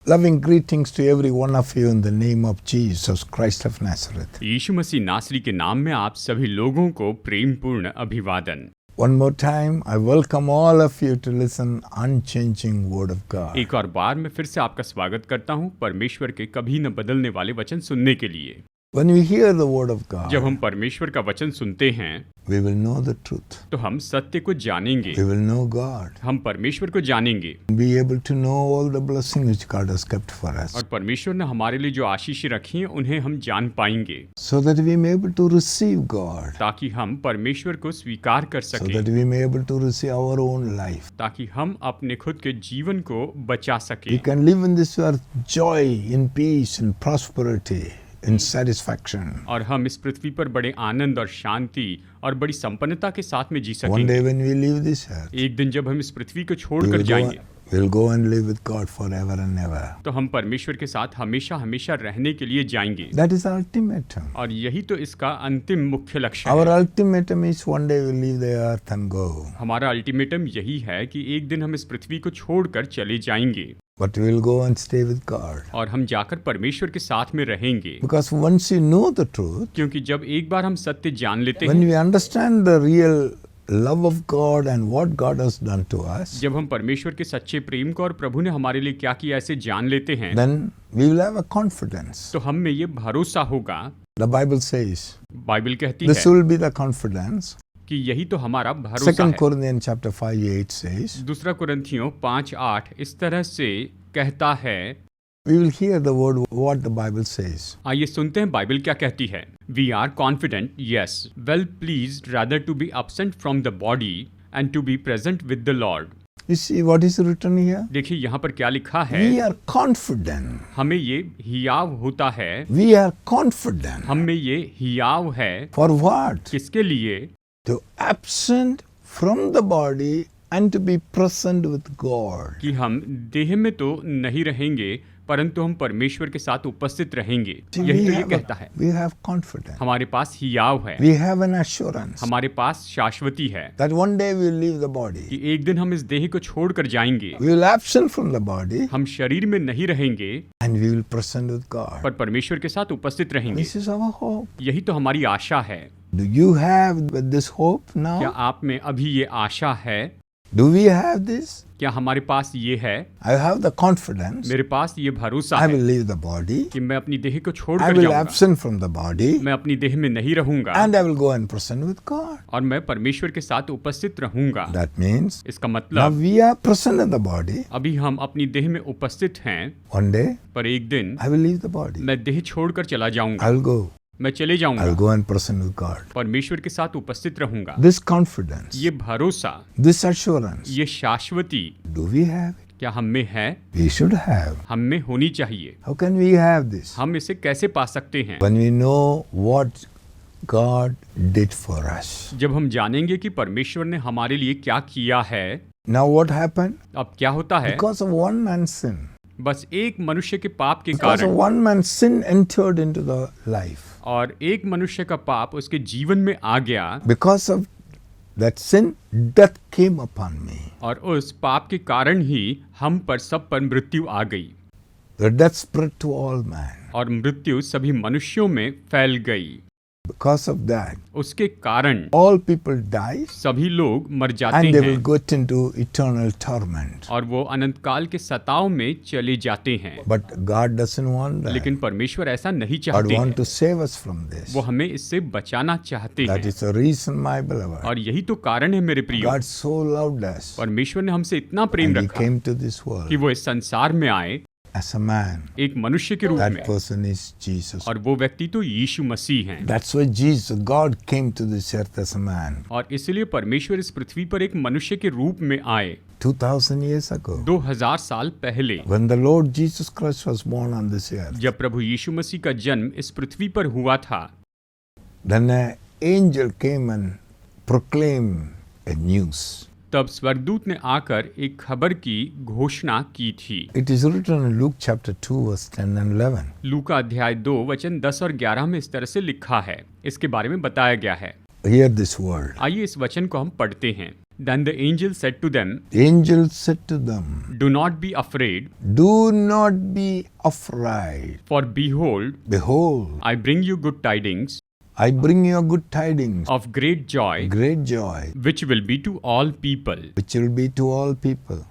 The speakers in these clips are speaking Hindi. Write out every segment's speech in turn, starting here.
Loving greetings to every one of you in the name of Jesus Christ of Nazareth. यीशु मसीह नासरी के नाम में आप सभी लोगों को प्रेमपूर्ण अभिवादन। One more time, I welcome all of you to listen unchanging word of God. एक और बार मैं फिर से आपका स्वागत करता हूं परमेश्वर के कभी न बदलने वाले वचन सुनने के लिए। When we hear the word of God, जब हम परमेश्वर का वचन सुनते हैं we will know the truth. तो हम सत्य को जानेंगे, We will know God. हम परमेश्वर को जानेंगे Be able to know all the blessings which God has kept for us. और परमेश्वर ने हमारे लिए जो आशीषें रखी हैं उन्हें हम जान पाएंगे, So that we may able to receive God. ताकि हम परमेश्वर को स्वीकार कर So सकें, that we may able to receive our own life. ताकि हम अपने खुद के जीवन को बचा We सकें can live in this earth joy, in peace, in prosperity, in satisfaction. और हम इस पृथ्वी पर बड़े आनंद और शांति और बड़ी संपन्नता के साथ में जी One सकेंगे। day when we leave this earth, एक दिन जब हम इस पृथ्वी को we छोड़कर will जाएंगे we'll go and live with God forever and ever. तो हम परमेश्वर के साथ हमेशा हमेशा रहने के लिए जाएंगे That is ultimatum. और यही तो इसका अंतिम मुख्य लक्ष्य Our है। ultimatum is one day we'll leave the earth and go. हमारा अल्टीमेटम यही है कि एक दिन हम इस पृथ्वी को छोड़कर चले जाएंगे But we'll go and stay with God. और हम जाकर परमेश्वर के साथ में रहेंगे, Because once you know the truth, क्योंकि जब एक बार हम सत्य जान लेते when हैं, we understand the real love of God and what God has done to us, जब हम परमेश्वर के सच्चे प्रेम को और प्रभु ने हमारे लिए क्या किया ऐसे जान लेते हैं, then we will have a confidence. तो हम में ये भरोसा होगा। The Bible says, बाइबल कहती this है will be the confidence. कि यही तो हमारा भरोसा 2 है। Corinthians chapter 5:8 says, दूसरा कुरिन्थियों 5:8 इस तरह से कहता है। we will hear the word what the Bible says. आइए सुनते हैं बाइबल क्या कहती है। We are confident, yes, well pleased rather to be absent from the body and to be present with the Lord. You see what is written here? देखिए यहाँ पर क्या लिखा है। We are confident. हमें ये हियाव होता है, We are confident. हम में ये हियाव है। For what? किसके लिए? To absent from the body and to be present with God. कि हम देह में तो नहीं रहेंगे परंतु हम परमेश्वर के साथ उपस्थित रहेंगे। See, यही we तो ये have कहता है। we have confidence. हमारे पास हियाव है, We have an assurance हमारे पास शाश्वती है that one day we will leave the body. कि एक दिन हम इस देह को छोड़कर जाएंगे, We will absent from the body हम शरीर में नहीं रहेंगे and we will present with God. पर परमेश्वर के साथ उपस्थित रहेंगे। This is our hope. यही तो हमारी आशा है। Do you have this hope क्या now? आप में अभी ये आशा है? Do we have this? क्या हमारे पास ये है? I have the confidence. मेरे पास ये भरोसा I है will leave the body. कि मैं अपनी देह को I छोड़कर will जाऊंगा, absent from the body मैं अपनी देह में नहीं रहूंगा and I will go and present with God. और मैं परमेश्वर के साथ उपस्थित रहूंगा। That means इसका now मतलब we are present in the body. अभी हम अपनी देह में उपस्थित हैं One day पर एक दिन I will leave the body. मैं देह छोड़कर चला जाऊंगा, I will go. मैं चले I will जाऊंगा, go and present with God. परमेश्वर के साथ उपस्थित रहूंगा। This confidence, ये भरोसा, this assurance, ये शाश्वती do we have it? क्या हम में है? We should have. हम में होनी चाहिए। How can we have this? हम इसे कैसे पा सकते हैं? When we know what God did for us. जब हम जानेंगे कि परमेश्वर ने हमारे लिए क्या किया है। Now what happened? अब क्या होता है? Because of one man's sin. बस एक मनुष्य के पाप के Because of कारण one man's sin entered into the life. और एक मनुष्य का पाप उसके जीवन में आ गया Because of that sin, death came upon me. और उस पाप के कारण ही हम पर सब पर मृत्यु आ गई The death spread to all men. और मृत्यु सभी मनुष्यों में फैल गई। Because of that, उसके कारण all people die सभी लोग मर जाते and they will हैं get into eternal torment. और वो अनंत काल के सताव में चले जाते हैं। But God doesn't want that. लेकिन परमेश्वर ऐसा नहीं God चाहते wants हैं, to save us from this. वो हमें इससे बचाना चाहते That हैं। is the reason, my beloved. और यही तो कारण है मेरे प्रियो, God so loved us परमेश्वर ने हमसे इतना प्रेम and He रखा came to this world कि वो इस संसार में आए as a man. एक मनुष्य के रूप That में, person is Jesus. और वो व्यक्ति तो यीशु मसीह हैं। That's why Jesus, God came to this earth as a man और इसलिए परमेश्वर इस पृथ्वी पर एक मनुष्य के रूप में आए 2000 years ago. 2000 साल पहले, When the Lord Jesus Christ was born on this earth, जब प्रभु यीशु मसीह का जन्म इस पृथ्वी पर हुआ था, then an angel came and proclaimed a news. तब स्वर्गदूत ने आकर एक खबर की घोषणा की थी। It is written in Luke chapter 2 verse 10 and 11. लूका अध्याय 2 वचन 10 और 11 में इस तरह से लिखा है, इसके बारे में बताया गया है। Hear this word. आइए इस वचन को हम पढ़ते हैं। Then the angel said to them, the angel said to them, Do not be afraid, do not be afraid. for behold, Behold, I bring you good tidings I bring you good tidings, of great joy, which will be to all people. which will be to all people.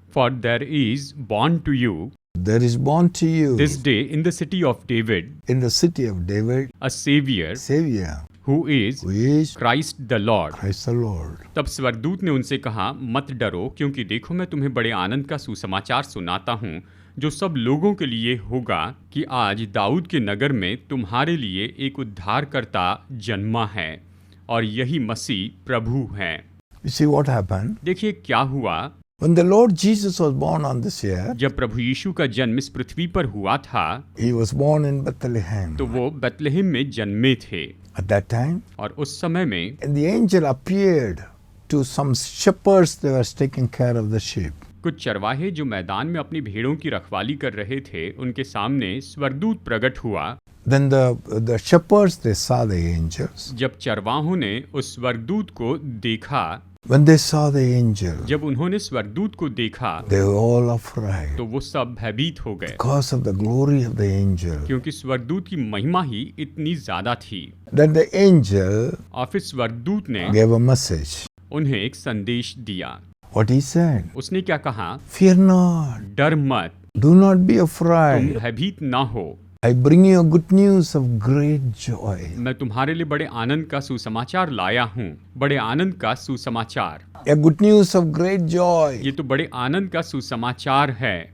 For there is born to you There is born to you this day in the city of David in the city of David a Savior, Savior, who is who is Christ the Lord. Christ the Lord. तब स्वर्गदूत ने उनसे कहा, मत डरो, क्योंकि देखो मैं तुम्हें बड़े आनंद का सुसमाचार सुनाता हूँ, जो सब लोगों के लिए होगा, कि आज दाऊद के नगर में तुम्हारे लिए एक उद्धारकर्ता जन्मा है, और यही मसीह प्रभु है। You see what happened? देखिए क्या हुआ। When the Lord Jesus was born on this earth, जब प्रभु यीशु का जन्म इस पृथ्वी पर हुआ था, he was born in Bethlehem. तो वो बेतलहम में जन्मे थे। At that time, और उस समय में and the angel appeared to some shepherds that were taking care of the sheep. कुछ चरवाहे जो मैदान में अपनी भेड़ों की रखवाली कर रहे थे, उनके सामने स्वर्गदूत प्रकट हुआ। Then the shepherds, they saw the angels. जब चरवाहों ने उस स्वर्गदूत को देखा, When they saw the angel, जब उन्होंने स्वर्गदूत को देखा, they were all afraid तो वो सब भयभीत हो गए, because of the glory of the angel. क्योंकि स्वर्गदूत की महिमा ही इतनी ज्यादा थी। Then the angel और फिर स्वर्गदूत ने gave a message. उन्हें एक संदेश दिया। What he said? उसने क्या कहा? Fear not, डर मत, do not be तुम afraid. भयभीत ना हो, I bring you a good news of great joy. मैं तुम्हारे लिए बड़े आनंद का सुसमाचार लाया हूँ। बड़े आनंद का सुसमाचार, A good news of great joy. ये तो बड़े आनंद का सुसमाचार है।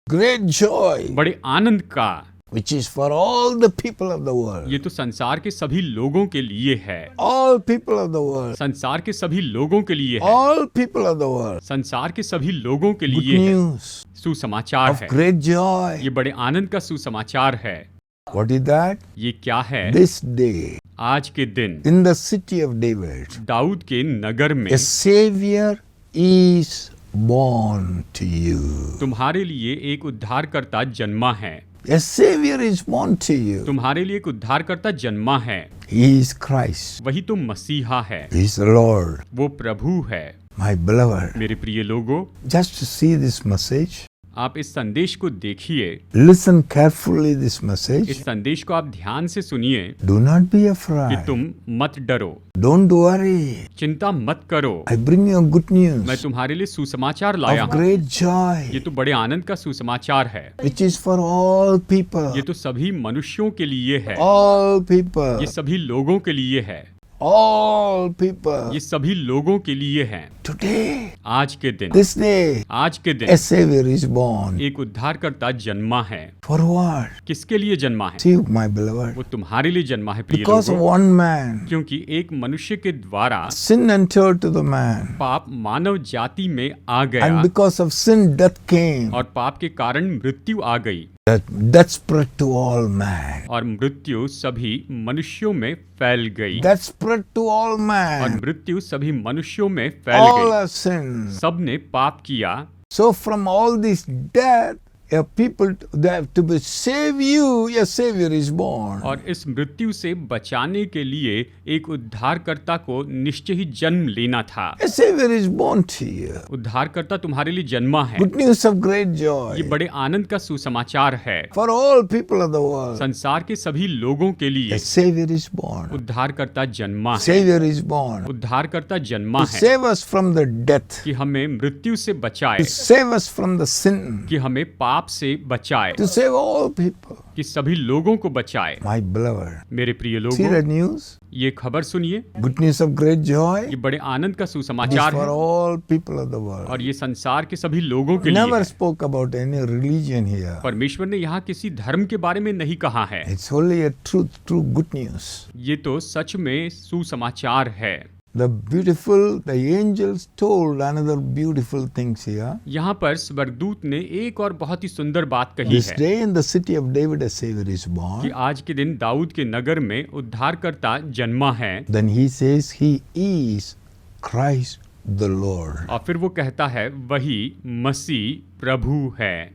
Great joy, बड़े आनंद का, which is for all the people of the world. ये तो संसार के सभी लोगों के लिए है। All people of the world. संसार के सभी लोगों के लिए है। All people of the world. संसार के सभी लोगों के Good लिए है। news सुसमाचार of है। great joy. ये बड़े आनंद का सुसमाचार है। What is that? ये क्या है? This day, आज के दिन in the city of David, Dawood के नगर में a Savior is born to you. तुम्हारे लिए एक उद्धारकर्ता जन्मा है। A Savior is born to you. तुम्हारे लिए एक उद्धारकर्ता जन्मा है। He is Christ. वही तो मसीहा है। He is the Lord. वो प्रभु है। My beloved, मेरे प्रिय लोगों, just to see this message, आप इस संदेश को देखिए। listen carefully this message. इस संदेश को आप ध्यान से सुनिए Do not be कि afraid. तुम मत डरो, Don't worry. चिंता मत करो। I bring you good मैं news तुम्हारे लिए सुसमाचार लाया of हूँ। great ये joy, तो बड़े आनंद का सुसमाचार है। which is for all people. ये तो सभी मनुष्यों के लिए है। All people. ये सभी लोगों के लिए है। All people. ये सभी लोगों के लिए है। Today, आज के दिन, this day, आज के a दिन Savior is born. एक उद्धारकर्ता जन्मा है। For what? किसके लिए जन्मा है? See, my beloved, वो तुम्हारे लिए जन्मा है, प्रिय because of लोगों। one man, क्योंकि एक मनुष्य के द्वारा sin entered to the man, पाप मानव जाति में आ गया, and because of sin, death came. और पाप के कारण मृत्यु आ गई, That spread to all man. और मृत्यु सभी मनुष्यों में फैल गई, That spread to all और man. मृत्यु सभी मनुष्यों में फैल All गई। have sinned. सबने पाप किया। So from all this death, a people they have to be save you. A Savior is born. और इस मृत्यु से बचाने के लिए एक उद्धारकर्ता को निश्चय ही जन्म लेना था। A Savior is born to you. उद्धारकर्ता तुम्हारे लिए जन्मा है। Good news of great ये joy बड़े आनंद का सुसमाचार है। for all people of the world. संसार के सभी लोगों के लिए A Savior is born. उद्धारकर्ता जन्मा है। Savior is born उद्धारकर्ता जन्मा to है save us from the death, कि हमें मृत्यु से बचाए, to save us from the sin, कि हमें पाप से बचाए, to save all people. कि सभी लोगों को बचाए। My beloved, मेरे प्रिय see लोगों, the news? ये खबर सुनिए। Good news of great joy. ये बड़े आनंद का It is सुसमाचार for है, all people of the world. और ये संसार के सभी लोगों के लिए Never है। spoke about any religion here. परमेश्वर ने यहाँ किसी धर्म के बारे में नहीं कहा है। It's only a true good news. ये तो सच में सुसमाचार है। The angels told another beautiful things here. यहाँ पर स्वर्गदूत ने एक और बहुत ही सुंदर बात कही This है day in the city of David a Savior is कि born. आज के दिन दाऊद के नगर में उद्धारकर्ता जन्मा है। Then he says he is Christ the Lord. और फिर वो कहता है वही मसीह प्रभु है।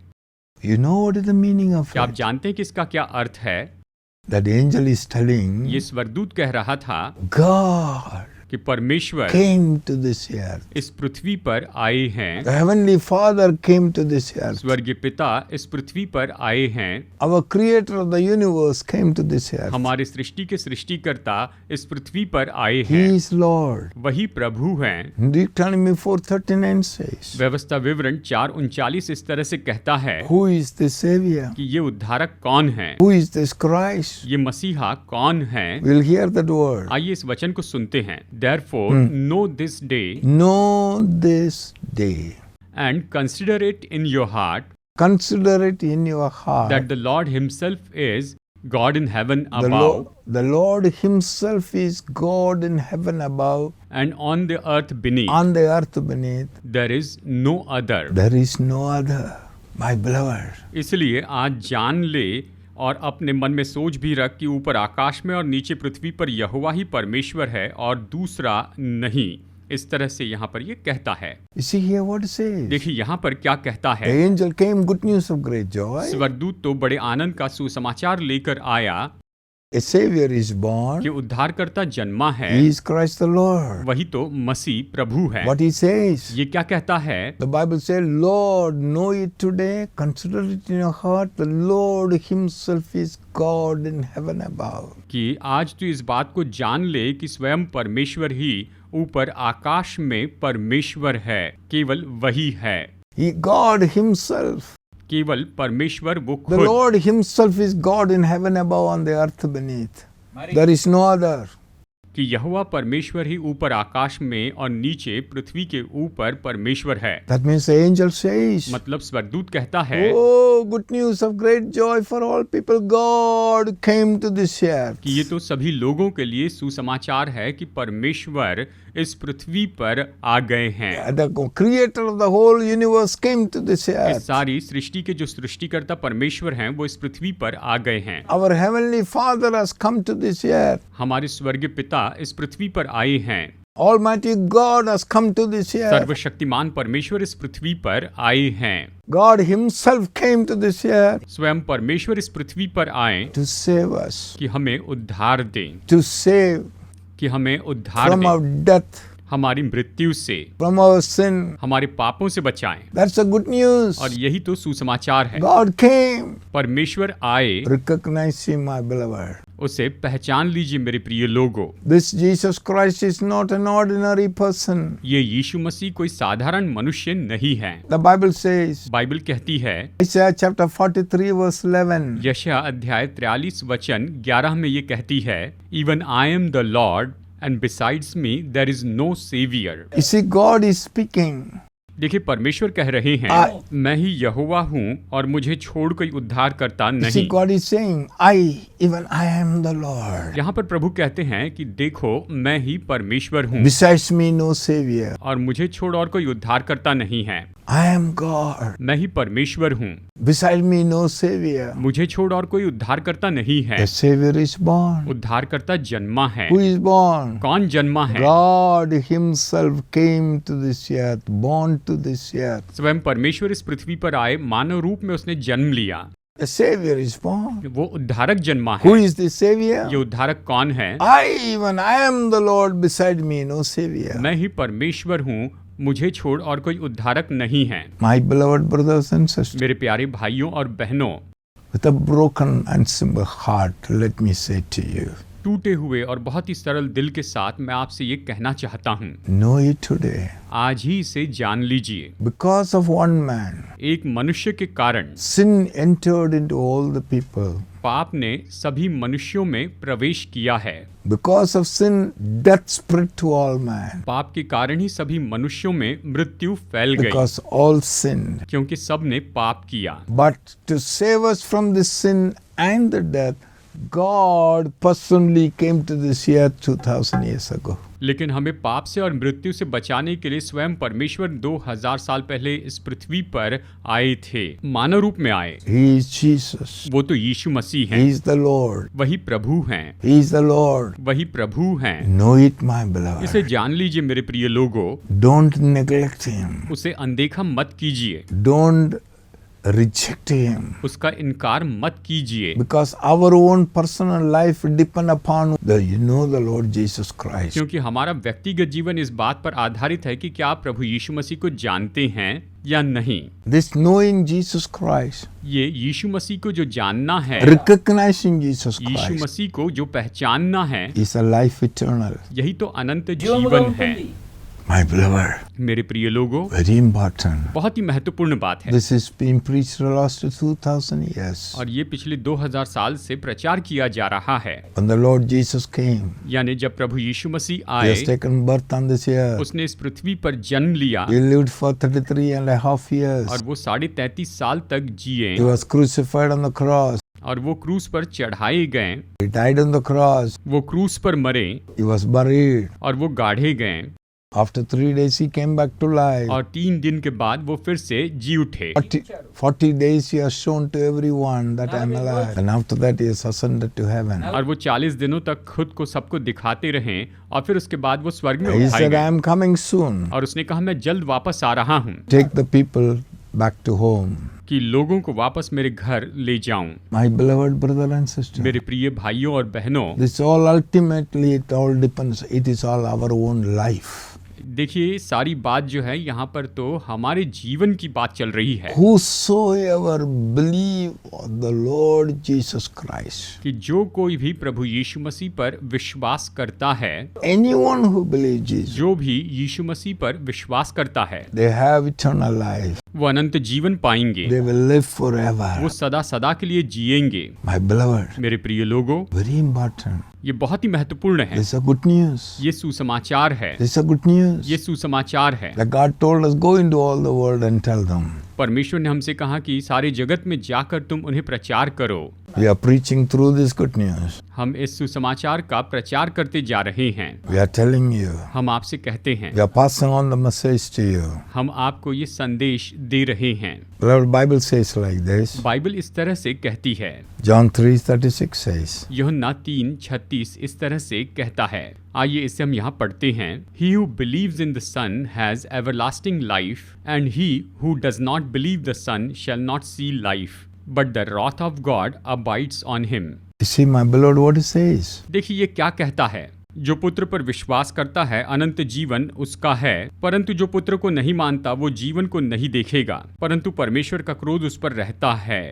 You know what is the meaning of क्या आप it? जानते हैं कि इसका क्या अर्थ है? That angel is telling ये स्वर्गदूत कह रहा था God कि परमेश्वर came to this earth. इस पृथ्वी पर आए हैं, The Heavenly Father came to this earth. स्वर्गीय पिता इस पृथ्वी पर आए हैं, Our Creator of the universe came to this earth. हमारे सृष्टि के सृष्टिकर्ता इस पृथ्वी पर आए He हैं, is Lord. वही प्रभु हैं। Deuteronomy 4:39 says, व्यवस्था विवरण 4:39 इस तरह से कहता है Who is the Savior? कि ये उद्धारक कौन है, Who is this Christ? ये मसीहा कौन है। We'll hear that word. आइए इस वचन को सुनते हैं। Therefore know this day Know this day. and consider it in your heart Consider it in your heart. that the Lord himself is God in heaven The above Lord, the Lord Himself is God in heaven above, and on the earth beneath. on the earth beneath. There is no other. There is no other. My beloved, इसलिए आज जान ले और अपने मन में सोच भी रख कि ऊपर आकाश में और नीचे पृथ्वी पर यहोवा ही परमेश्वर है और दूसरा नहीं। इस तरह से यहाँ पर ये कहता है। you see here what it says. देखिए यहाँ पर क्या कहता The है। angel came, good news of great joy. स्वर्गदूत तो बड़े आनंद का सुसमाचार लेकर आया A Savior is कि born. उद्धारकर्ता जन्मा है, He is Christ the Lord. वही तो मसीह प्रभु है। What He says. ये क्या कहता है? The Bible says, Lord, know it today, consider it in your heart, the Lord Himself is God in heaven above. कि आज तू इस बात को जान ले कि स्वयं परमेश्वर ही ऊपर आकाश में परमेश्वर है, केवल वही है, God Himself, केवल परमेश्वर वो the खुद। Lord Himself is God in heaven above, on the earth beneath. There is no other. कि यहोवा परमेश्वर ही ऊपर आकाश में और नीचे पृथ्वी के ऊपर परमेश्वर है। That means the angel says, मतलब स्वर्गदूत कहता है oh, good news of great joy for all people, God came to this earth. कि ये तो सभी लोगों के लिए सुसमाचार है कि परमेश्वर इस पृथ्वी पर आ गए हैं। The creator of the whole universe came to this इस earth. सारी सृष्टि के जो सृष्टिकर्ता परमेश्वर हैं वो इस पृथ्वी पर आ गए हैं। Our heavenly Father has come to this earth. हमारे स्वर्गीय पिता इस पृथ्वी पर आए हैं। Almighty God has come to this earth. सर्वशक्तिमान परमेश्वर इस पृथ्वी पर आए हैं। God Himself came to this earth स्वयं परमेश्वर इस पृथ्वी पर आए to save us, कि हमें उद्धार दें, to save कि हमें उद्धार from दें, our death, हमारी मृत्यु से, from our sin. हमारे पापों से बचाएं। That's the good news. और यही तो सुसमाचार है। God came. परमेश्वर आए, Recognize Him, my beloved. उसे पहचान लीजिए मेरे प्रिय लोगों। This Jesus Christ is not an ordinary person. ये यीशु मसीह कोई साधारण मनुष्य नहीं है। The Bible says, बाइबल कहती है, Isaiah chapter 43 verse 11, यशायाह अध्याय 43 वचन 11 में ये कहती है, Even I am the Lord and besides me there is no savior. you see, God is speaking. देखिए परमेश्वर कह रहे हैं, मैं ही यहोवा हूँ और मुझे छोड़ कोई उद्धार करता You see, नहीं। God is saying, even I am the Lord. यहाँ पर प्रभु कहते हैं कि देखो मैं ही परमेश्वर हूँ Besides me, no Savior. और मुझे छोड़ और कोई उद्धार करता नहीं है। I am God. मैं ही परमेश्वर हूँ, Beside me, no Savior. मुझे छोड़ और कोई उद्धार करता नहीं है। The Savior is born. उद्धार करता जन्मा है। Who is born? कौन जन्मा है? God Himself came to this earth, born to this earth. स्वयं परमेश्वर इस पृथ्वी पर आए, मानव रूप में उसने जन्म लिया। The Savior is born. वो उद्धारक जन्मा Who है। is the Savior? ये उद्धारक कौन है? I am the Lord, beside me, no Savior. मैं ही परमेश्वर हूँ, मुझे छोड़ और कोई उद्धारक नहीं है। My beloved brothers and sisters, मेरे प्यारे भाइयों और बहनों, with a broken and simple heart, let me say to you, टूटे हुए और बहुत ही सरल दिल के साथ मैं आपसे ये कहना चाहता हूँ, know it today. आज ही इसे जान लीजिए। Because of one man, एक मनुष्य के कारण sin entered into all the people. पाप ने सभी मनुष्यों में प्रवेश किया है। Because of sin, death spread to all man. पाप के कारण ही सभी मनुष्यों में मृत्यु फैल गई, Because all sinned. क्योंकि सब ने पाप किया। But to save us from this sin and the death, God personally came to this earth 2000 years ago. लेकिन हमें पाप से और मृत्यु से बचाने के लिए स्वयं परमेश्वर 2000 साल पहले इस पृथ्वी पर आए थे, मानव रूप में आए। He is Jesus. वो तो यीशु मसीह He हैं, is the Lord. वही प्रभु हैं, He is the Lord. वही प्रभु हैं। Know it, my beloved. इसे जान लीजिए मेरे प्रिय लोगों, Don't neglect Him. उसे अनदेखा मत कीजिए। Don't reject him. उसका इनकार मत कीजिए, Because our own personal life depend upon the Lord Jesus Christ. क्योंकि हमारा व्यक्तिगत जीवन इस बात पर आधारित है कि क्या आप प्रभु यीशु मसीह को जानते हैं या नहीं। This knowing Jesus Christ, ये यीशु मसीह को जो जानना है, recognizing Jesus यीशु Christ, मसीह को जो पहचानना है, is a life eternal. यही तो अनंत जीवन है। My beloved, मेरे प्रिय लोगों, very important. बहुत ही महत्वपूर्ण बात है This is being preached for the last 2000 years. और ये पिछले 2000 साल से प्रचार किया जा रहा है। When the Lord Jesus came, यानी जब प्रभु यीशु मसीह he आए, has taken birth on this earth. उसने इस पृथ्वी पर जन्म लिया He lived for 33.5 years. और वो 33.5 साल तक जिए He was crucified on the cross. और वो क्रूस पर चढ़ाए गए, He died on the cross. वो क्रूस पर मरे He was buried. और वो गाढ़े गए After 3 days, he came back to life. और 3 दिन के बाद वो फिर से जी उठे 40 days he has shown to everyone that I am alive. And after that he has ascended to heaven. और वो 40 दिनों तक खुद को सबको दिखाते रहे और फिर उसके बाद वो स्वर्ग में He उठाए said, I गए am coming soon. और उसने कहा मैं जल्द वापस आ रहा हूँ Take the people back to home. कि लोगों को वापस मेरे घर ले जाऊं। My beloved brother and sister, मेरे प्रिय भाइयों और बहनों, this all ultimately, it all depends. It is all our own life. देखिए सारी बात जो है यहाँ पर तो हमारे जीवन की बात चल रही है Whosoever believe on the Lord Jesus Christ, कि जो कोई भी प्रभु यीशु मसीह पर विश्वास करता है, anyone who believes Jesus, जो भी यीशु मसीह पर विश्वास करता है, they have eternal life. वो अनंत जीवन पाएंगे, They will live forever. वो सदा सदा के लिए जिएंगे। My beloved, मेरे प्रिय लोगों, very important. ये बहुत ही महत्वपूर्ण है। This is a good news. ये सुसमाचार है, This is a good news. ये सुसमाचार है। That God told us, go into all the world and tell them. परमेश्वर ने हमसे कहा कि सारे जगत में जाकर तुम उन्हें प्रचार करो। We are preaching through this good news. हम इस सुसमाचार का प्रचार करते जा रहे हैं। We are telling you. हम आपसे कहते हैं, We are passing on the message to you. हम आपको ये संदेश दे रहे हैं। The Bible says like this. Bible इस तरह से कहती है, John 3:36 says, यूहन्ना 3:36 इस तरह से कहता है। आइए इसे हम यहाँ पढ़ते हैं। He who believes in the Son has everlasting life, and he who does not believe the Son shall not see life, but the wrath of God abides on him. you see, my beloved, what it says. देखिए ये क्या कहता है, जो पुत्र पर विश्वास करता है अनंत जीवन उसका है, परंतु जो पुत्र को नहीं मानता वो जीवन को नहीं देखेगा, परंतु परमेश्वर का क्रोध उस पर रहता है।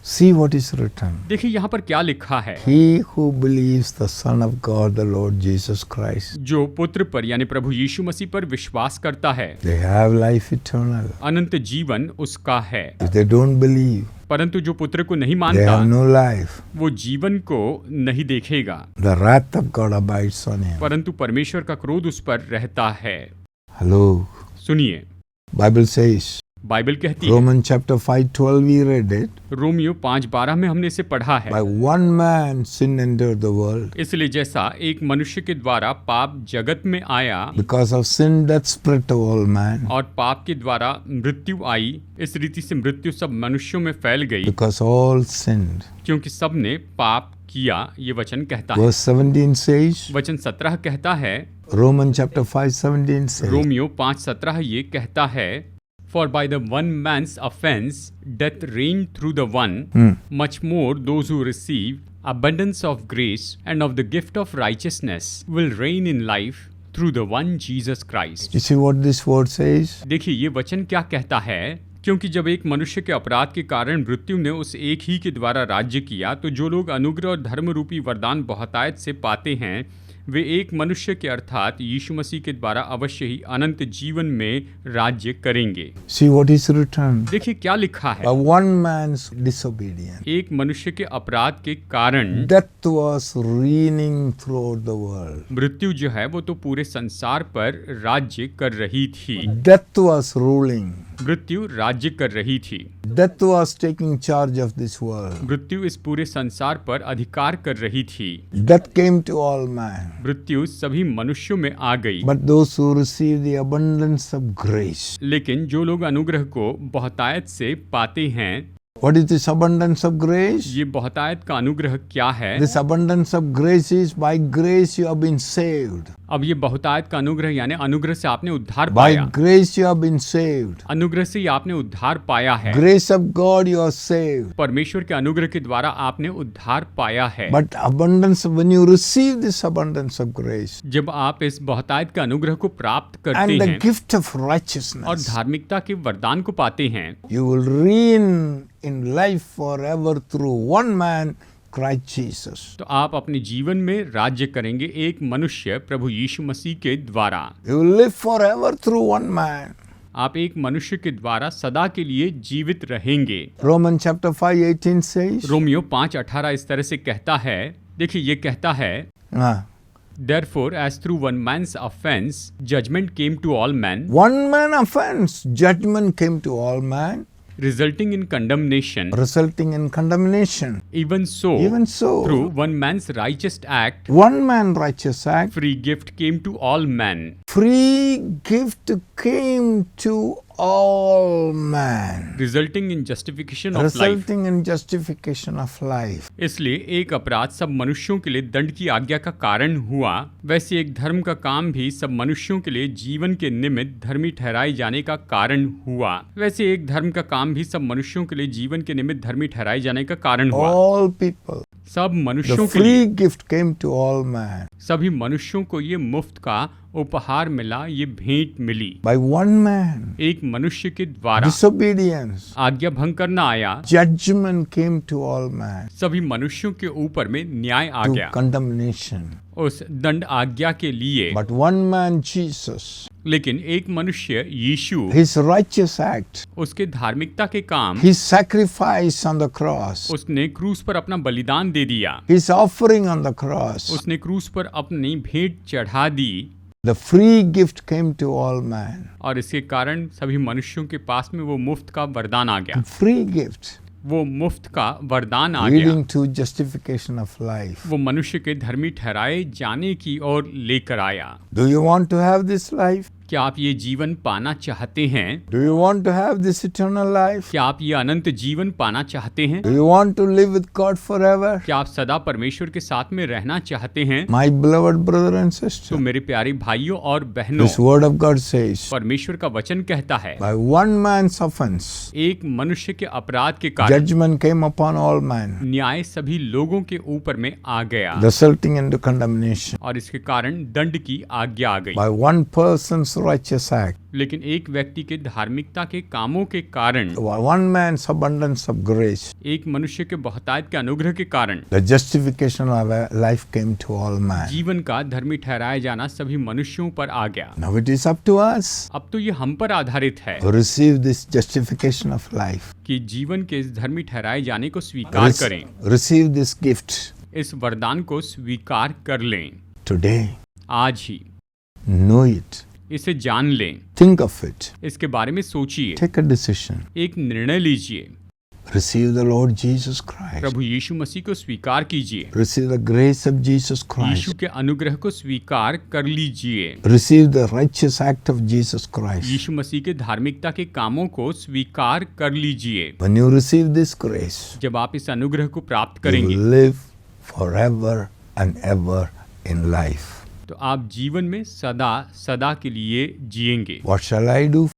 See what is written. देखिए यहाँ पर क्या लिखा है, He who believes the Son of God, the Lord Jesus Christ, जो पुत्र पर यानी प्रभु यीशु मसीह पर विश्वास करता है, they have life eternal. अनंत जीवन उसका है। If they don't believe, परंतु जो पुत्र को नहीं they मानता have no life. वो जीवन को नहीं देखेगा, The wrath of God abides on him. परंतु परमेश्वर का क्रोध उस पर रहता है। Hello. सुनिए, Bible says, बाइबल कहती है, Romans chapter 5:12 we read it. Romeo 5:12 में हमने इसे पढ़ा है। By one man sin entered the world. इसलिए जैसा एक मनुष्य के द्वारा पाप जगत में आया Because of sin, death spread to all man. और पाप के द्वारा मृत्यु आई, इस रीति से मृत्यु सब मनुष्यों में फैल गई, Because all sinned. क्योंकि सब ने पाप किया। ये वचन कहता है, Verse 17 says, वचन 17 कहता है, Romans chapter 5:17 says, रोमियो 5:17 ये कहता है, For by the one man's offense death reigned through the one, much more those who receive abundance of grace and of the gift of righteousness will reign in life through the one Jesus Christ. You see what this word says? देखिए ये वचन क्या कहता है, क्योंकि जब एक मनुष्य के अपराध के कारण मृत्यु ने उस एक ही के द्वारा राज्य किया, तो जो लोग अनुग्रह और धर्म रूपी वरदान बहुतायत से पाते हैं, वे एक मनुष्य के अर्थात यीशु मसीह के द्वारा अवश्य ही अनंत जीवन में राज्य करेंगे। See what is written? देखिए क्या लिखा है, By one man's disobedience, एक मनुष्य के अपराध के कारण death was reigning throughout the world. मृत्यु जो है वो तो पूरे संसार पर राज्य कर रही थी। Death was ruling. मृत्यु राज्य कर रही थी। Death was taking charge of this world. मृत्यु इस पूरे संसार पर अधिकार कर रही थी। Death came to all man. मृत्यु सभी मनुष्यों में आ गई, But those who receive the abundance of grace, लेकिन जो लोग अनुग्रह को बहुतायत से पाते हैं, What is this abundance of grace? ये बहुतायत का अनुग्रह क्या है? This abundance of grace is by grace you have been saved. अब ये बहुतायत का अनुग्रह यानी अनुग्रह से आपने उद्धार By पाया। grace you have been saved. अनुग्रह से ही आपने उद्धार पाया है। Grace of God you are saved. परमेश्वर के अनुग्रह के द्वारा आपने उद्धार पाया है। But abundance, when you receive this abundance of grace जब आप इस बहुतायत के अनुग्रह को प्राप्त करते and the हैं gift of और righteousness, धार्मिकता के वरदान को पाते हैं, you will reign in life forever through one man, Christ Jesus. तो आप अपने जीवन में राज्य करेंगे एक मनुष्य प्रभु यीशु मसीह के द्वारा। You will live forever through one man. आप एक मनुष्य के द्वारा सदा के लिए जीवित रहेंगे। Romans chapter 5:18 says, रोमियो 5:18 इस तरह से कहता है, देखिए ये कहता है, Therefore, as through one man's offense, judgment came to all men, one man offense, judgment came to all men, resulting in condemnation. resulting in condemnation. Even so, through one man's righteous act, One man righteous act, free gift came to all men. free gift came to all men, Resulting in justification of life. resulting in justification of life. इसलिए एक अपराध सब मनुष्यों के लिए दंड की आज्ञा का कारण हुआ, वैसे एक धर्म का काम भी सब मनुष्यों के लिए जीवन के निमित्त धर्मी ठहराए जाने का कारण हुआ। वैसे एक धर्म का काम भी सब मनुष्यों के लिए जीवन के निमित्त धर्मी ठहराए जाने का कारण हुआ। All people. सब मनुष्यों The के लिए, free gift came to all men सभी मनुष्यों को ये मुफ्त का उपहार मिला, ये भेंट मिली। by one man. एक मनुष्य के द्वारा Disobedience. आज्ञा भंग करना आया, Judgment came to all men सभी मनुष्यों के ऊपर में न्याय आ to गया condemnation. उस दंड आज्ञा के लिए। But one man, Jesus, लेकिन एक मनुष्य यीशु, his righteous act, उसके धार्मिकता के काम, his sacrifice on the cross, उसने क्रूस पर अपना बलिदान दे दिया, his offering on the cross, उसने क्रूस पर अपनी भेंट चढ़ा दी, the free gift came to all men. और इसके कारण सभी मनुष्यों के पास में वो मुफ्त का वरदान आ गया। Free gift वो मुफ्त का वरदान आ गया, leading to justification of life. वो मनुष्य के धर्मी ठहराए जाने की ओर लेकर आया। Do you want to have this life? क्या आप ये जीवन पाना चाहते हैं? Do you want to have this eternal life? क्या आप ये अनंत जीवन पाना चाहते हैं? Do you want to live with God forever? क्या आप सदा परमेश्वर के साथ में रहना चाहते हैं? My beloved brother and तो sister, मेरे प्यारे भाइयों और बहनों, this word of God says, परमेश्वर का वचन कहता है, by one man's offense, एक मनुष्य के अपराध के कारण judgment came upon all men, न्याय सभी लोगों के ऊपर में आ गया, resulting into condemnation. और इसके कारण दंड की आज्ञा आ गई। By one person's righteous act, लेकिन एक व्यक्ति के धार्मिकता के कामों के कारण, one man's abundance of grace, एक मनुष्य के बहुतायत के अनुग्रह के कारण, the justification of life came to all men. जीवन का धर्मी ठहराया जाना सभी मनुष्यों पर आ गया। Now it is up to us अब तो ये हम पर आधारित है to receive this justification of life. कि जीवन के इस धर्मी ठहराए जाने को स्वीकार करें, Receive this gift इस वरदान को स्वीकार कर लें today. आज ही, Know it. इसे जान लें, Think of it. इसके बारे में सोचिए, Take a decision. एक निर्णय लीजिए, Receive the Lord Jesus Christ. प्रभु यीशु मसीह को स्वीकार कीजिए, Receive the grace of Jesus Yeshu Christ. के अनुग्रह को स्वीकार कर लीजिए, Receive the righteous act of Jesus Christ. यीशु मसीह के धार्मिकता के कामों को स्वीकार कर लीजिए। When you receive this grace, जब आप इस अनुग्रह को प्राप्त you करेंगे will live forever and ever in life. तो आप जीवन में सदा सदा के लिए जिएंगे। What shall I do?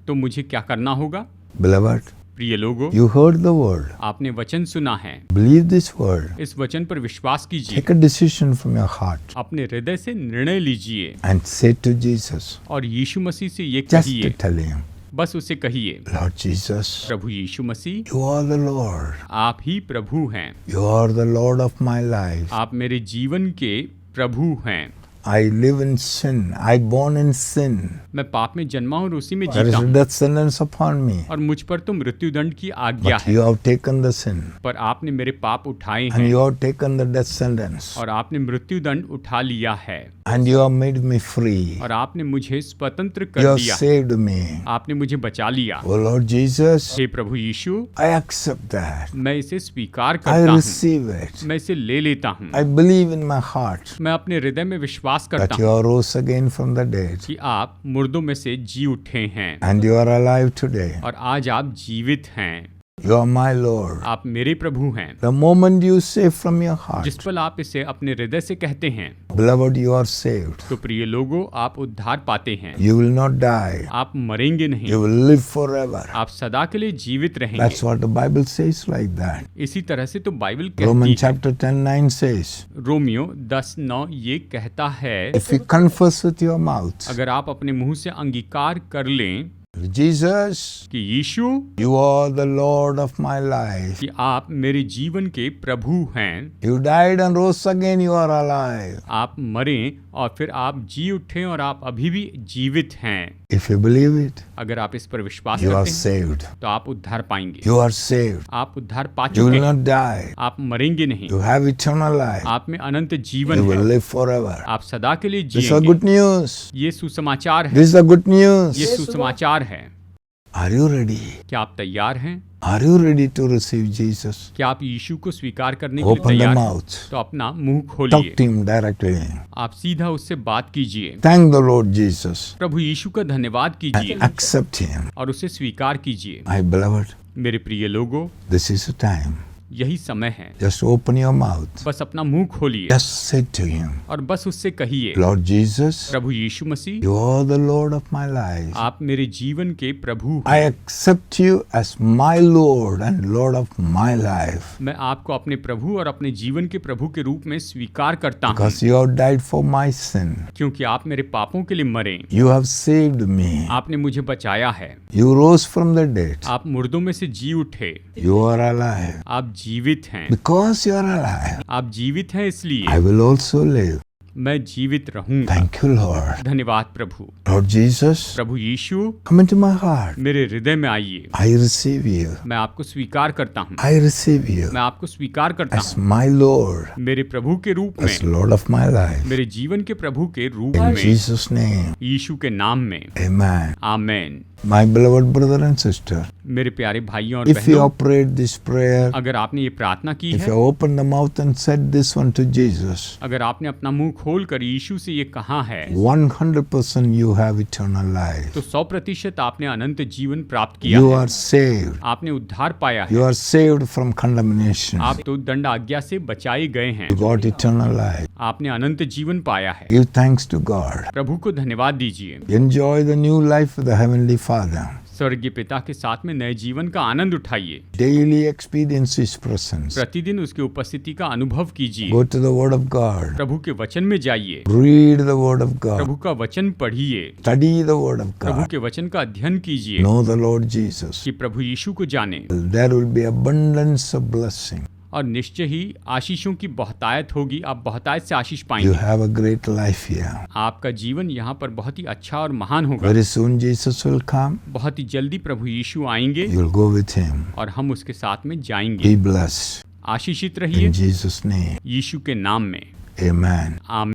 तो मुझे क्या करना होगा? Beloved, प्रिय लोगों, you heard the word. आपने वचन सुना है, Believe this word. इस वचन पर विश्वास कीजिए, Take a decision from your heart अपने हृदय से निर्णय लीजिए and say to Jesus, और यीशु मसीह से ये just कहिए, to tell him, बस उसे कहिए, Lord Jesus, Prabhu Yeshu Masih, you are the Lord. आप ही प्रभु हैं, You are the Lord of my life. आप मेरे जीवन के प्रभु हैं। I live in sin. I born in sin. मैं पाप में जन्मा हूँ और उसी में There जीता is a हूँ, death sentence upon me. और मुझ पर तो मृत्युदंड की आज्ञा But है, you have taken the sin पर आपने मेरे पाप उठाए and हैं you have taken the death sentence और आपने मृत्युदंड उठा लिया है, and you have made me free. और आपने मुझे स्वतंत्र You कर have दिया, saved me. आपने मुझे बचा लिया। Oh Lord Jesus, hey Prabhu Yeshu, I accept that. मैं इसे स्वीकार I करता हूँ, receive it. मैं इसे ले लेता हूँ, I believe in my heart मैं अपने हृदय में विश्वास that करता you हूँ rose again from the dead कि आप मुर्दों में से जी उठे हैं and you are alive today. और आज आप जीवित हैं। You are my Lord. आप मेरे प्रभु हैं। The moment you say from your heart, जिस पल आप इसे अपने हृदय से कहते हैं, beloved, you are saved. तो प्रिय लोगों, आप उद्धार पाते हैं। You will not die. आप मरेंगे नहीं, You will live forever. आप सदा के लिए जीवित रहेंगे। That's what the Bible says like that. इसी तरह से तो बाइबल कहती Romans है, chapter 10:9 says, रोमियो 10:9 ये कहता है, if you confess with your mouth, अगर आप अपने मुंह से अंगीकार कर लें Jesus, कि यीशु, you are the Lord of my life. कि आप मेरे जीवन के प्रभु हैं, You died and rose again, you are alive. आप मरें और फिर आप जी उठें और आप अभी भी जीवित हैं। If you believe it, अगर आप इस पर विश्वास you are करते हैं saved. तो आप उद्धार पाएंगे। You are saved. आप उद्धार पा You चुके will हैं, not die. आप मरेंगे नहीं, You have eternal life. आप में अनंत You जीवन will है, live forever. आप सदा के लिए This is a जिएंगे। good news. ये सुसमाचार है, This is the good news. ये सुसमाचार है। Are you ready? क्या आप तैयार हैं? Are you ready to receive Jesus? क्या आप यीशु को स्वीकार करने के लिए Open the तैयार हैं? mouth. तो अपना मुंह Talk खोलिए, to him directly. आप सीधा उससे बात कीजिए, Thank the Lord Jesus प्रभु यीशु का धन्यवाद कीजिए and accept him. और उसे स्वीकार कीजिए। My beloved, मेरे प्रिय लोगों, this is the time. यही समय है, Just open your mouth. बस अपना मुंह खोलिए Just say to him, और बस उससे कहिए, Lord Jesus, Prabhu Yeshu Masih, you are the Lord of my life. आप मेरे जीवन के प्रभु I हैं। accept you as my Lord and Lord of my life. मैं आपको अपने प्रभु और अपने जीवन के प्रभु के रूप में स्वीकार करता हूँ, Because you have died for my sin. क्योंकि आप मेरे पापों के लिए मरे, You have saved me. आपने मुझे बचाया है, You rose from the dead. आप मुर्दों में से जी उठे, You are alive. आप जीवित हैं। Because you are alive, आप जीवित हैं इसलिए I will also live. मैं जीवित रहूंगा। Thank you, Lord. धन्यवाद प्रभु। Lord Jesus, Prabhu Yeshu, come into my heart. मेरे हृदय में आइए, I receive you. मैं आपको स्वीकार करता हूँ, I receive you मैं आपको स्वीकार करता as हूँ my Lord, मेरे प्रभु के रूप as में, Lord of my life. मेरे जीवन के प्रभु के रूप In में, Jesus' name, यीशु के नाम में, amen. Amen. My beloved brother and sister, मेरे प्यारे भाइयों और if you बहनों, operate this prayer, अगर आपने ये प्रार्थना की if है, you open the mouth and said this one to Jesus, अगर आपने अपना मुंह खोल कर यीशु से ये कहा है, 100% you have eternal life. तो 100% आपने अनंत जीवन प्राप्त किया You है, are saved. आपने उद्धार पाया है, You are saved from condemnation. आप तो दंड आज्ञा से बचाए गए हैं, You got eternal life. आपने अनंत जीवन पाया है। Give thanks to God. प्रभु को धन्यवाद दीजिए। Enjoy the new life with the Heavenly Father. स्वर्गीय पिता के साथ में नए जीवन का आनंद उठाइए, Daily experience His presence. प्रतिदिन उसकी उपस्थिति का अनुभव कीजिए, Go to the Word of God. प्रभु के वचन में जाइए, Read the Word of Prabhu God. का वचन पढ़िए, Study the Word of Prabhu God. के वचन का अध्ययन कीजिए Know the Lord Jesus. कि प्रभु यीशु को जाने, There will be abundance of blessing. और निश्चय ही आशीषों की बहुतायत होगी। आप बहुतायत से आशीष You पाएंगे। have a great life here. आपका जीवन यहाँ पर बहुत ही अच्छा और महान होगा। Very soon Jesus will come. बहुत ही जल्दी प्रभु यीशु आएंगे You'll go with Him. और हम उसके साथ में जाएंगे। Be blessed. आशीषित रहिए In Jesus' name. यीशु के नाम में, Amen. आमीन।